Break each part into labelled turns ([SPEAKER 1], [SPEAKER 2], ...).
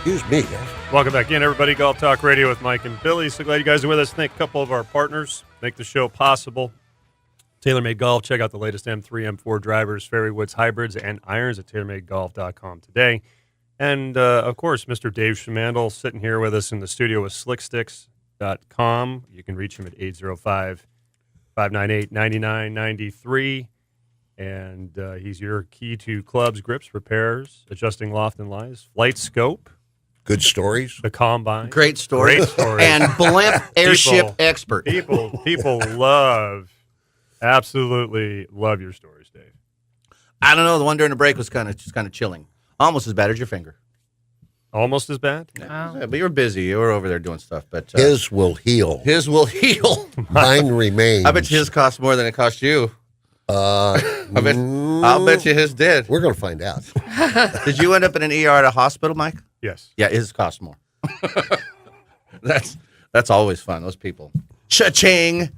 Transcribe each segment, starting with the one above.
[SPEAKER 1] Excuse me, guys.
[SPEAKER 2] Welcome back in, everybody. Golf Talk Radio with Mike and Billy. So glad you guys are with us. Thank a couple of our partners make the show possible. TaylorMade Golf. Check out the latest M3, M4 drivers, fairway woods, hybrids, and irons at TaylorMadeGolf.com today. And, of course, Mr. Dave Schmandel sitting here with us in the studio with SlickSticks.com. You can reach him at 805-598-9993. And he's your key to clubs, grips, repairs, adjusting loft and lies, flight scope.
[SPEAKER 1] Good stories.
[SPEAKER 2] The Combine.
[SPEAKER 3] Great story.
[SPEAKER 2] Great story.
[SPEAKER 3] And blimp airship expert.
[SPEAKER 2] People absolutely love your stories, Dave.
[SPEAKER 3] I don't know. The one during the break was kind of chilling. Almost as bad as your finger.
[SPEAKER 2] Almost as bad?
[SPEAKER 3] Yeah, but you were busy. You were over there doing stuff. But
[SPEAKER 1] his will heal.
[SPEAKER 3] His will heal.
[SPEAKER 1] Mine remains.
[SPEAKER 3] I bet you his cost more than it cost you. I'll bet you his did.
[SPEAKER 1] We're going to find out.
[SPEAKER 3] Did you end up in an ER at a hospital, Mike?
[SPEAKER 2] Yes.
[SPEAKER 3] Yeah, his cost more. That's always fun. Those people. Cha-ching.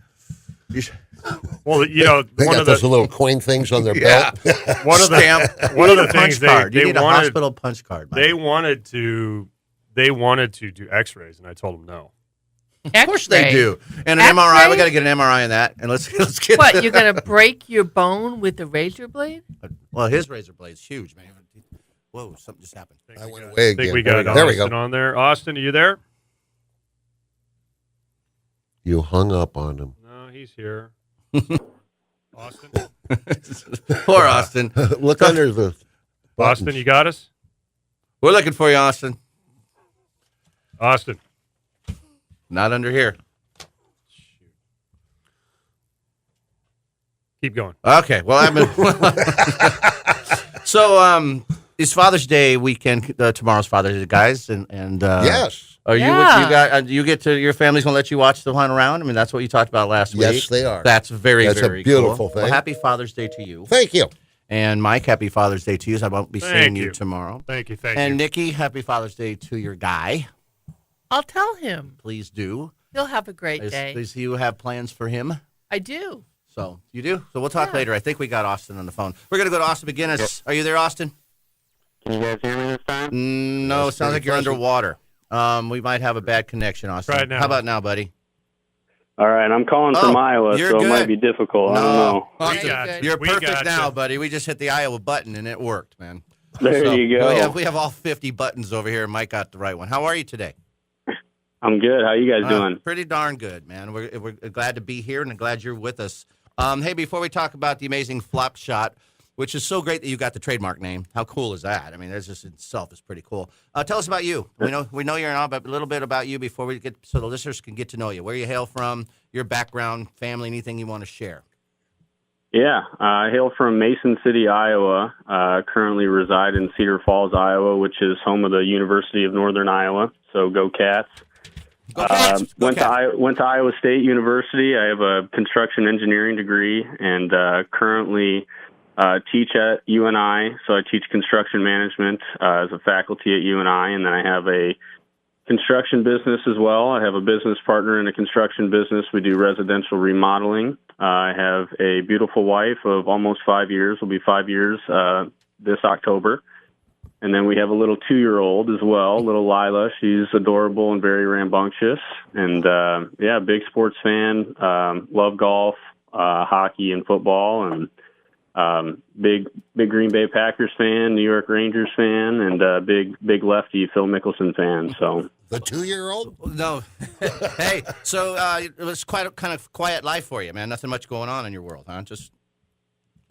[SPEAKER 2] Well,
[SPEAKER 1] they got those little coin things on their belt.
[SPEAKER 2] One of the things
[SPEAKER 3] you need a hospital punch card. Mike.
[SPEAKER 2] They wanted to do X-rays, and I told them no.
[SPEAKER 3] Of course they do. And an MRI, we got to get an MRI in that. And let's get
[SPEAKER 4] What, you're going to break your bone with the razor blade?
[SPEAKER 3] Well, his razor blade's huge, man. Whoa, something just happened.
[SPEAKER 1] I went away again.
[SPEAKER 2] I think we got Austin on there. Austin, are you there?
[SPEAKER 1] You hung up on him.
[SPEAKER 2] No, he's here. Austin?
[SPEAKER 3] Poor Austin.
[SPEAKER 1] Look under the buttons.
[SPEAKER 2] Austin, you got us?
[SPEAKER 3] We're looking for you, Austin.
[SPEAKER 2] Austin.
[SPEAKER 3] Not under here.
[SPEAKER 2] Shoot. Keep going.
[SPEAKER 3] Okay. Well, I've been. So, it's Father's Day weekend. Tomorrow's Father's Day, guys, and
[SPEAKER 1] yes.
[SPEAKER 3] Are you?
[SPEAKER 4] Yeah.
[SPEAKER 3] You got? You get to your family's gonna let you watch the hunt around. I mean, that's what you talked about last week.
[SPEAKER 1] Yes, they are.
[SPEAKER 3] That's very
[SPEAKER 1] That's
[SPEAKER 3] very
[SPEAKER 1] a beautiful
[SPEAKER 3] cool.
[SPEAKER 1] thing.
[SPEAKER 3] Well, happy Father's Day to you.
[SPEAKER 1] Thank you.
[SPEAKER 3] And Mike, happy Father's Day to you. I won't be seeing you tomorrow.
[SPEAKER 2] Thank you.
[SPEAKER 3] And Nikki, happy Father's Day to your guy.
[SPEAKER 4] I'll tell him.
[SPEAKER 3] Please do.
[SPEAKER 4] He'll have a great day.
[SPEAKER 3] Does you have plans for him?
[SPEAKER 4] I do.
[SPEAKER 3] So you do? So we'll talk later. I think we got Austin on the phone. We're going to go to Austin McGinnis. Are you there, Austin?
[SPEAKER 5] Can you guys hear me this time?
[SPEAKER 3] No, it sounds like you're underwater. We might have a bad connection, Austin.
[SPEAKER 2] Try it now.
[SPEAKER 3] How about now, buddy?
[SPEAKER 5] All right, I'm calling from Iowa, so it might be difficult. I don't know.
[SPEAKER 3] Austin, you're perfect now, buddy. We just hit the Iowa button, and it worked, man.
[SPEAKER 5] There you go.
[SPEAKER 3] We have all 50 buttons over here, and Mike got the right one. How are you today?
[SPEAKER 5] I'm good. How you guys doing?
[SPEAKER 3] Pretty darn good, man. We're glad to be here, and glad you're with us. Hey, before we talk about the amazing FlopShot, which is so great that you got the trademark name. How cool is that? I mean, that's just itself is pretty cool. Tell us about you. We know you're an but a little bit about you before we get so the listeners can get to know you. Where you hail from, your background, family, anything you want to share.
[SPEAKER 5] Yeah, I hail from Mason City, Iowa. Currently reside in Cedar Falls, Iowa, which is home of the University of Northern Iowa. So go Cats. Went to Iowa State University. I have a construction engineering degree and currently teach at UNI. So I teach construction management as a faculty at UNI, and then I have a construction business as well. I have a business partner in a construction business. We do residential remodeling. I have a beautiful wife of almost 5 years. Will be 5 years this October. And then we have a little 2-year-old as well, little Lila. She's adorable and very rambunctious. And, big sports fan, love golf, hockey and football, and big Green Bay Packers fan, New York Rangers fan, and big lefty Phil Mickelson fan. So
[SPEAKER 1] the 2-year-old?
[SPEAKER 3] No. Hey, so it was kind of quiet life for you, man. Nothing much going on in your world, huh? Just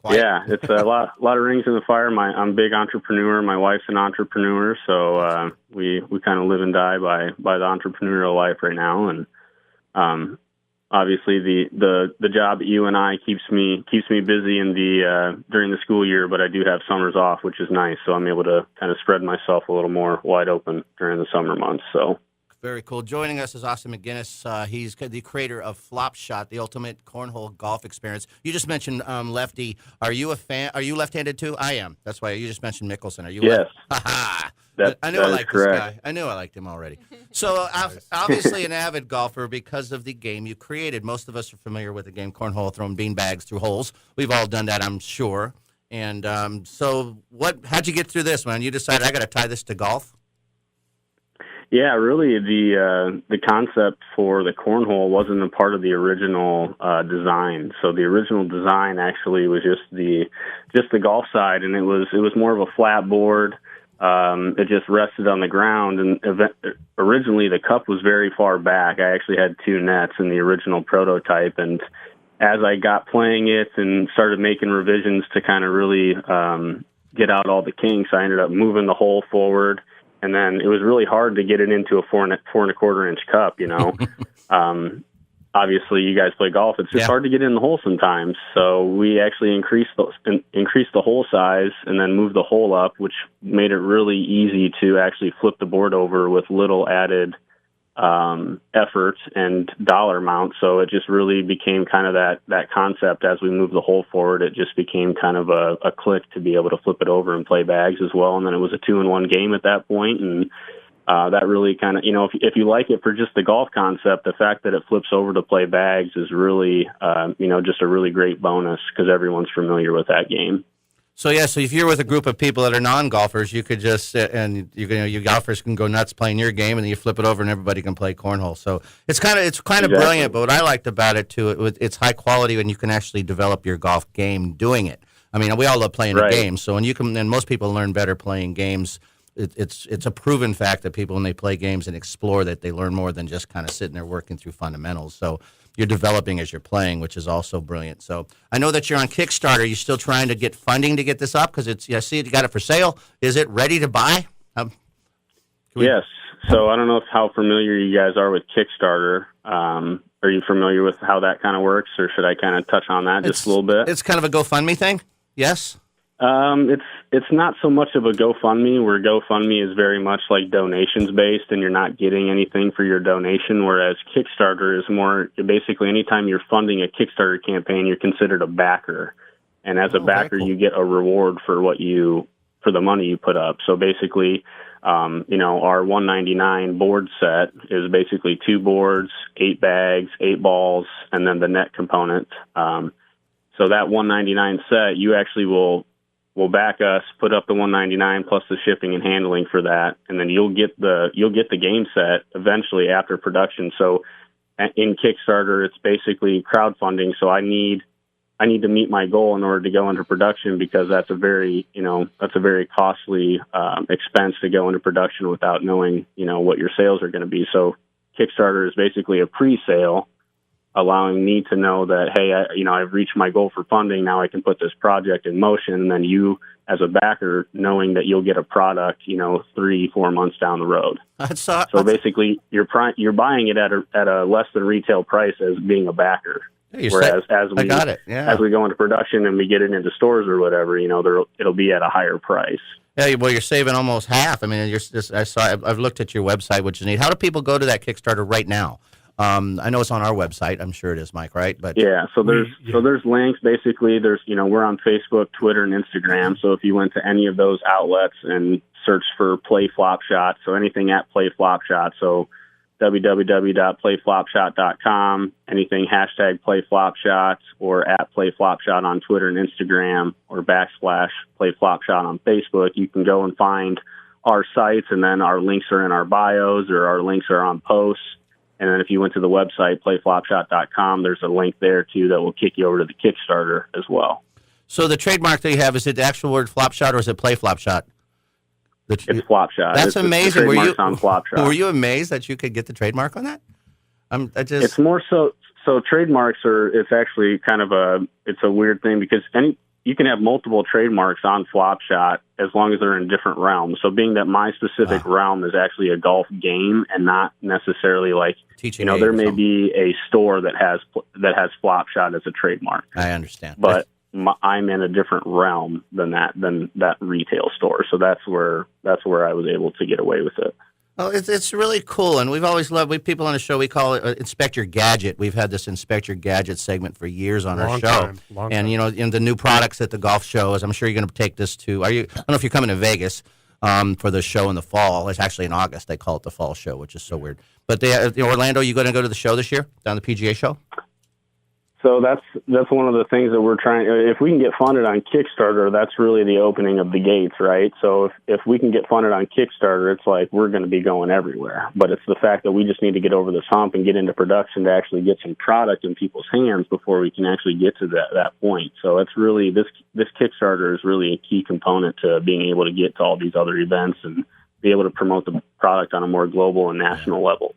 [SPEAKER 3] quiet.
[SPEAKER 5] Yeah, it's a lot of rings in the fire. I'm a big entrepreneur. My wife's an entrepreneur, so we kind of live and die by the entrepreneurial life right now. And obviously the job at UNI keeps me busy in during the school year, but I do have summers off, which is nice. So I'm able to kind of spread myself a little more wide open during the summer months. So.
[SPEAKER 3] Very cool. Joining us is Austin McGinnis. He's the creator of FlopShot, the ultimate cornhole golf experience. You just mentioned lefty. Are you a fan? Are you left-handed too? I am. That's why you just mentioned Mickelson. Are you?
[SPEAKER 5] Yes.
[SPEAKER 3] I knew I liked this guy. I knew I liked him already. So obviously an avid golfer because of the game you created. Most of us are familiar with the game cornhole, throwing beanbags through holes. We've all done that, I'm sure. And so how'd you get through this, man? You decided I got to tie this to golf?
[SPEAKER 5] Yeah, really, the concept for the cornhole wasn't a part of the original design. So the original design actually was just the golf side, and it was more of a flat board. It just rested on the ground, and originally the cup was very far back. I actually had 2 nets in the original prototype, and as I got playing it and started making revisions to kind of really get out all the kinks, I ended up moving the hole forward. And then it was really hard to get it into a 4.25-inch cup, you know. Obviously, you guys play golf. It's just hard to get in the hole sometimes. So we actually increased the hole size and then moved the hole up, which made it really easy to actually flip the board over with little added effort and dollar amount. So it just really became kind of that concept as we moved the hole forward. It just became kind of a click to be able to flip it over and play bags as well. And then it was a 2-in-1 game at that point. And that really kind of, you know, if you like it for just the golf concept, the fact that it flips over to play bags is really, you know, just a really great bonus because everyone's familiar with that game.
[SPEAKER 3] So so if you're with a group of people that are non-golfers, you could just and you golfers can go nuts playing your game, and then you flip it over, and everybody can play cornhole. So it's kind of brilliant. But what I liked about it too, it's high quality, and you can actually develop your golf game doing it. I mean, we all love playing a game, so and most people learn better playing games. It's a proven fact that people, when they play games and explore, that they learn more than just kind of sitting there working through fundamentals. So you're developing as you're playing, which is also brilliant. So I know that you're on Kickstarter. Are you still trying to get funding to get this up? Because I see you got it for sale. Is it ready to buy?
[SPEAKER 5] Yes. So I don't know how familiar you guys are with Kickstarter. Are you familiar with how that kind of works, or should I kind of touch on that just a little bit?
[SPEAKER 3] It's kind of a GoFundMe thing. Yes.
[SPEAKER 5] It's not so much of a GoFundMe, where GoFundMe is very much like donations based and you're not getting anything for your donation, whereas Kickstarter is more basically anytime you're funding a Kickstarter campaign, you're considered a backer. And as a backer, you get a reward for for the money you put up. So basically, you know, our $199 board set is basically 2 boards, 8 bags, 8 balls, and then the net component. So that $199 set, you actually will back us, put up the $199 plus the shipping and handling for that, and then you'll get the game set eventually after production. So in Kickstarter, it's basically crowdfunding. So I need to meet my goal in order to go into production, because that's a very costly expense to go into production without knowing, you know, what your sales are going to be. So Kickstarter is basically a pre-sale, allowing me to know that, hey, I've reached my goal for funding. Now I can put this project in motion. And then you, as a backer, knowing that you'll get a product, you know, 3-4 months down the road. So basically, you're buying it at a less than retail price as being a backer. Whereas as we go into production and we get it into stores or whatever, you know, it'll be at a higher price.
[SPEAKER 3] Yeah, well, you're saving almost half. I mean, I've looked at your website, which is neat. How do people go to that Kickstarter right now? I know it's on our website. I'm sure it is, Mike, right? But
[SPEAKER 5] so there's links. Basically, we're on Facebook, Twitter, and Instagram. So if you went to any of those outlets and search for Play FlopShot, so anything at Play FlopShot, so www.playflopshot.com, anything hashtag #PlayFlopShot, or at @PlayFlopShot on Twitter and Instagram, or /PlayFlopShot on Facebook, you can go and find our sites, and then our links are in our bios, or our links are on posts. And then if you went to the website, playflopshot.com, there's a link there, too, that will kick you over to the Kickstarter as well.
[SPEAKER 3] So the trademark that you have, is it the actual word FlopShot, or is it Play FlopShot?
[SPEAKER 5] It's FlopShot.
[SPEAKER 3] That's amazing.
[SPEAKER 5] Were
[SPEAKER 3] you amazed that you could get the trademark on that?
[SPEAKER 5] It's more so trademarks it's actually kind of a weird thing, because you can have multiple trademarks on FlopShot as long as they're in different realms. So being that my specific realm is actually a golf game and not necessarily like teaching, you know, there may be a store that has FlopShot as a trademark.
[SPEAKER 3] I understand,
[SPEAKER 5] but I'm in a different realm than that retail store. So that's where I was able to get away with it.
[SPEAKER 3] Well, it's really cool, and we've always loved. People on the show, we call it Inspect Your Gadget. We've had this Inspect Your Gadget segment for years on our show, and you know, in the new products at the golf shows, I'm sure you're going to take this to. I don't know if you're coming to Vegas for the show in the fall. It's actually in August. They call it the fall show, which is so weird. But Orlando, you going to go to the show this year, down the PGA show?
[SPEAKER 5] So that's one of the things that we're trying. If we can get funded on Kickstarter, that's really the opening of the gates, right? So if we can get funded on Kickstarter, it's like we're going to be going everywhere. But it's the fact that we just need to get over this hump and get into production to actually get some product in people's hands before we can actually get to that point. So it's really this Kickstarter is really a key component to being able to get to all these other events and be able to promote the product on a more global and national level.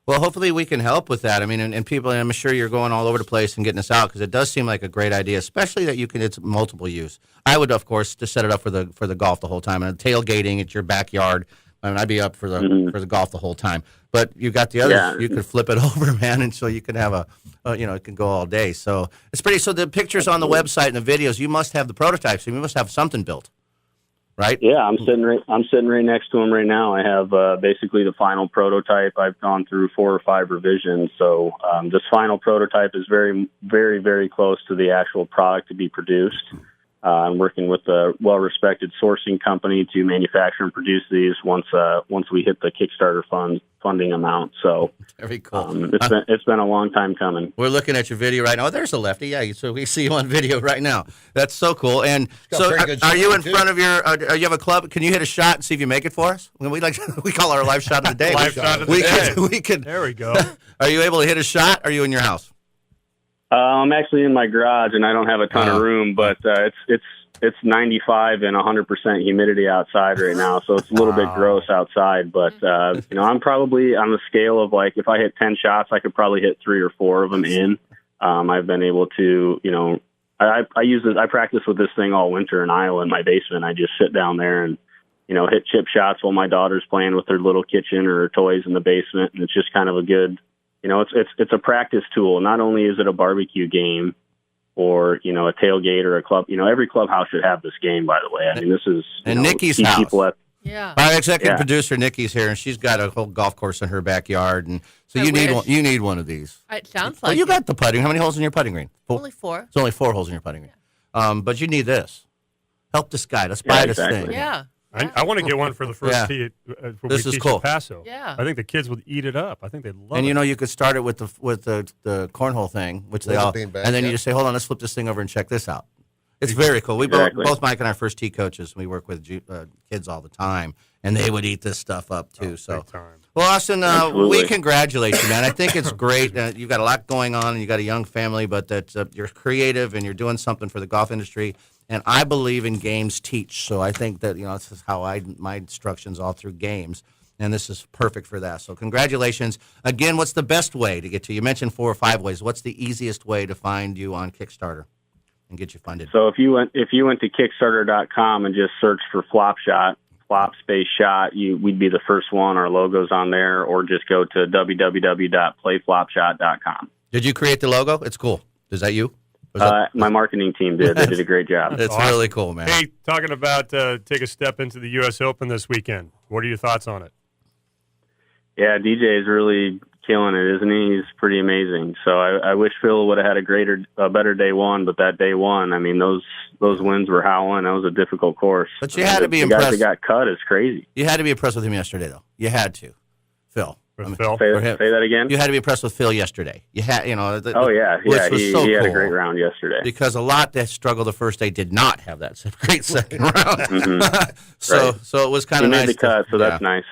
[SPEAKER 3] Well, hopefully we can help with that. I mean, and people, and I'm sure you're going all over the place and getting this out because it does seem like a great idea, especially that it's multiple use. I would, of course, just set it up for the golf the whole time and tailgating at your backyard. I mean, I'd be up for the golf the whole time. But you got the other, you could flip it over, man, and so you can have it can go all day. So it's pretty. So the pictures on the website and the videos, you must have the prototypes. So you must have something built. Right?
[SPEAKER 5] Yeah, I'm sitting right next to him right now. I have basically the final prototype. I've gone through 4 or 5 revisions, so this final prototype is very, very, very close to the actual product to be produced. I'm working with a well-respected sourcing company to manufacture and produce these once we hit the Kickstarter funding amount. So
[SPEAKER 3] very cool.
[SPEAKER 5] It's been a long time coming.
[SPEAKER 3] We're looking at your video right now. Oh, there's a lefty. Yeah, so we see you on video right now. That's so cool. And so, are you in front of your? You have a club? Can you hit a shot and see if you make it for us? When we call our live shot of the day.
[SPEAKER 2] Live shot of the day.
[SPEAKER 3] We could.
[SPEAKER 2] There we go.
[SPEAKER 3] Are you able to hit a shot? Or are you in your house?
[SPEAKER 5] I'm actually in my garage, and I don't have a ton of room, but it's 95 and 100% humidity outside right now, so it's a little bit gross outside. But I'm probably on the scale of like if I hit 10 shots, I could probably hit 3 or 4 of them in. I've been able to, I use it. I practice with this thing all winter in Iowa in my basement. I just sit down there and hit chip shots while my daughter's playing with her little kitchen or her toys in the basement, and it's just kind of a good. It's a practice tool. Not only is it a barbecue game or, a tailgate or a club, every clubhouse should have this game, by the way. I mean, this is,
[SPEAKER 3] and Nikki's house.
[SPEAKER 4] Yeah.
[SPEAKER 3] Our executive producer, Nikki's here, and she's got a whole golf course in her backyard. And so you need one of these.
[SPEAKER 4] It sounds like
[SPEAKER 3] you got the putting. How many holes in your putting green?
[SPEAKER 4] Only 4.
[SPEAKER 3] It's only 4 holes in your putting green. But you need this. Help this guy. Let's buy this thing.
[SPEAKER 4] Yeah.
[SPEAKER 2] I want to get one for the first tee.
[SPEAKER 3] This is cool.
[SPEAKER 2] Paso.
[SPEAKER 4] Yeah.
[SPEAKER 2] I think the kids would eat it up. I think they'd love it.
[SPEAKER 3] And you could start it with the cornhole thing, which they all, and then you just say, hold on, let's flip this thing over and check this out. It's very cool. We both Mike and our first tee coaches. We work with kids all the time, and they would eat this stuff up too. So, well, Austin, we congratulate you, man. I think it's great. You've got a lot going on, and you got a young family, but that you're creative and you're doing something for the golf industry. And I believe in games teach, so I think that this is how my instructions all through games, and this is perfect for that. So congratulations again. What's the best way to get to you? You mentioned 4 or 5 ways. What's the easiest way to find you on Kickstarter and get you funded?
[SPEAKER 5] So if you went to Kickstarter.com and just search for FlopShot, flop space shot, we'd be the first one. Our logo's on there, or just go to www.playflopshot.com.
[SPEAKER 3] Did you create the logo? It's cool. Is that you?
[SPEAKER 5] My marketing team did. They did a great job.
[SPEAKER 3] It's awesome. Really cool, man.
[SPEAKER 2] Hey, talking about take a step into the U.S. Open this weekend. What are your thoughts on it?
[SPEAKER 5] Yeah, DJ is really killing it, isn't he? He's pretty amazing. So I wish Phil would have had a better day one, but that day one, I mean, those winds were howling. That was a difficult course.
[SPEAKER 3] But you had to be impressed.
[SPEAKER 5] The guys that got cut is crazy.
[SPEAKER 3] You had to be impressed with him yesterday, though. You had to, Phil.
[SPEAKER 2] Phil?
[SPEAKER 5] Say that again.
[SPEAKER 3] You had to be impressed with Phil yesterday. You had, he had
[SPEAKER 5] a great round yesterday.
[SPEAKER 3] Because a lot that struggled the first day did not have that great second round.
[SPEAKER 5] Mm-hmm.
[SPEAKER 3] So it was kind of nice.
[SPEAKER 5] He made the cut, so that's nice.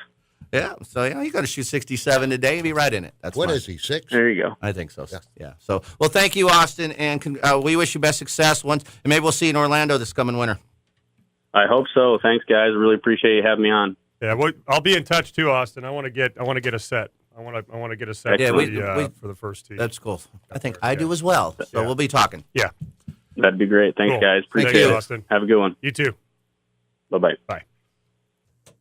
[SPEAKER 3] Yeah, so you got to shoot 67 today and be right in it. That's
[SPEAKER 1] what
[SPEAKER 3] fine.
[SPEAKER 1] Is he 6?
[SPEAKER 5] There you go.
[SPEAKER 3] I think so. Yeah. So well, thank you, Austin, and we wish you best success. And maybe we'll see you in Orlando this coming winter.
[SPEAKER 5] I hope so. Thanks, guys. Really appreciate you having me on.
[SPEAKER 2] Yeah, I'll be in touch too, Austin. I want to get a set. I want to get a set for the first tee.
[SPEAKER 3] That's cool. I think I do as well. So we'll be talking.
[SPEAKER 2] Yeah,
[SPEAKER 5] that'd be great. Thanks, guys. Appreciate it,
[SPEAKER 2] Austin.
[SPEAKER 5] Have a good one.
[SPEAKER 2] You too.
[SPEAKER 5] Bye-bye.
[SPEAKER 2] Bye.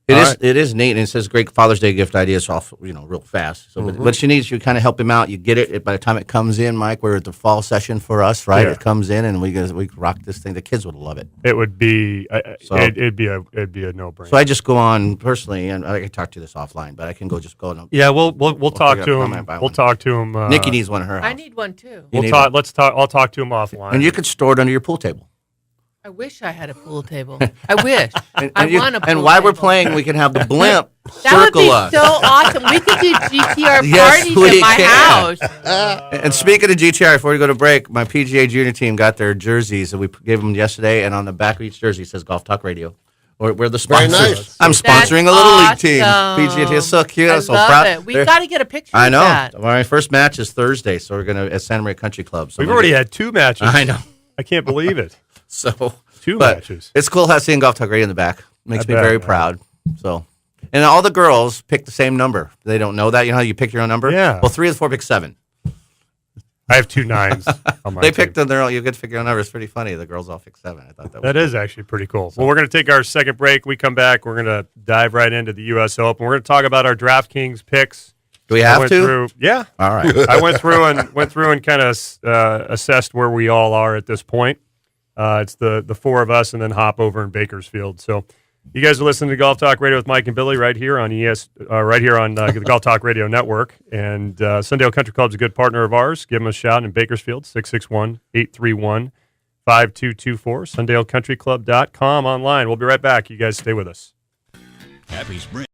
[SPEAKER 3] It is neat, and it says great Father's Day gift ideas off, real fast. So what you need is you kind of help him out. You get it by the time it comes in, Mike. We're at the fall session for us, right? Yeah. It comes in, and we rock this thing. The kids would love it.
[SPEAKER 2] It would be. It'd be a no-brainer.
[SPEAKER 3] So I just go on personally, and I can talk to you this offline, but I can go just go.
[SPEAKER 2] Yeah, we'll talk to him. We'll talk to him.
[SPEAKER 3] Nikki needs one in her house.
[SPEAKER 4] I need one too.
[SPEAKER 2] I'll talk to him offline,
[SPEAKER 3] and you could store it under your pool table.
[SPEAKER 4] I wish I had a pool table. I wish.
[SPEAKER 3] And,
[SPEAKER 4] I
[SPEAKER 3] and you-
[SPEAKER 4] want a pool
[SPEAKER 3] and while we're
[SPEAKER 4] table.
[SPEAKER 3] playing, we can have the blimp
[SPEAKER 4] That would
[SPEAKER 3] circle
[SPEAKER 4] be
[SPEAKER 3] us.
[SPEAKER 4] so awesome. We could do GTR
[SPEAKER 3] Yes,
[SPEAKER 4] parties
[SPEAKER 3] we
[SPEAKER 4] at my
[SPEAKER 3] can.
[SPEAKER 4] house.
[SPEAKER 3] And speaking of GTR, before we go to break, my PGA Junior team got their jerseys that we gave them yesterday, and on the back of each jersey says Golf Talk Radio. We're the
[SPEAKER 1] Very
[SPEAKER 3] sponsor.
[SPEAKER 1] nice.
[SPEAKER 3] I'm sponsoring a little league team.
[SPEAKER 4] awesome.
[SPEAKER 3] PGA team is so cute.
[SPEAKER 4] I
[SPEAKER 3] I'm so
[SPEAKER 4] love
[SPEAKER 3] proud.
[SPEAKER 4] it. We've
[SPEAKER 3] They're-
[SPEAKER 4] got to get a picture
[SPEAKER 3] I
[SPEAKER 4] of
[SPEAKER 3] know.
[SPEAKER 4] that.
[SPEAKER 3] My first match is Thursday, so we're gonna at Santa Maria Country Club. So
[SPEAKER 2] We've
[SPEAKER 3] I'm
[SPEAKER 2] already
[SPEAKER 3] gonna
[SPEAKER 2] had 2 matches.
[SPEAKER 3] I know.
[SPEAKER 2] I can't believe it.
[SPEAKER 3] So
[SPEAKER 2] 2
[SPEAKER 3] but
[SPEAKER 2] matches.
[SPEAKER 3] It's cool seeing Golf Talk Radio in the back. Makes
[SPEAKER 2] I
[SPEAKER 3] me
[SPEAKER 2] bet,
[SPEAKER 3] very
[SPEAKER 2] man.
[SPEAKER 3] proud. So, and all the girls pick the same number. They don't know that. You know how you pick your own number?
[SPEAKER 2] Yeah.
[SPEAKER 3] Well, 3 of the 4 pick 7.
[SPEAKER 2] I have 2 9s on my
[SPEAKER 3] They
[SPEAKER 2] team.
[SPEAKER 3] picked them. They're all, you get to pick your own number. It's pretty funny. The girls all pick 7. I thought that was
[SPEAKER 2] That is actually pretty cool. Well, we're going to take our second break. We come back. We're going to dive right into the U.S. Open. We're going to talk about our DraftKings picks.
[SPEAKER 3] Do we
[SPEAKER 2] I
[SPEAKER 3] have
[SPEAKER 2] went
[SPEAKER 3] to?
[SPEAKER 2] through, yeah.
[SPEAKER 3] All right.
[SPEAKER 2] I went through and kind of assessed where we all are at this point. It's the 4 of us, and then hop over in Bakersfield. So, you guys are listening to Golf Talk Radio with Mike and Billy right here on the Golf Talk Radio Network. And Sundale Country Club's a good partner of ours. Give them a shout in Bakersfield, 661-831-5224. SundaleCountryClub.com online. We'll be right back. You guys stay with us.
[SPEAKER 6] Happy Spring.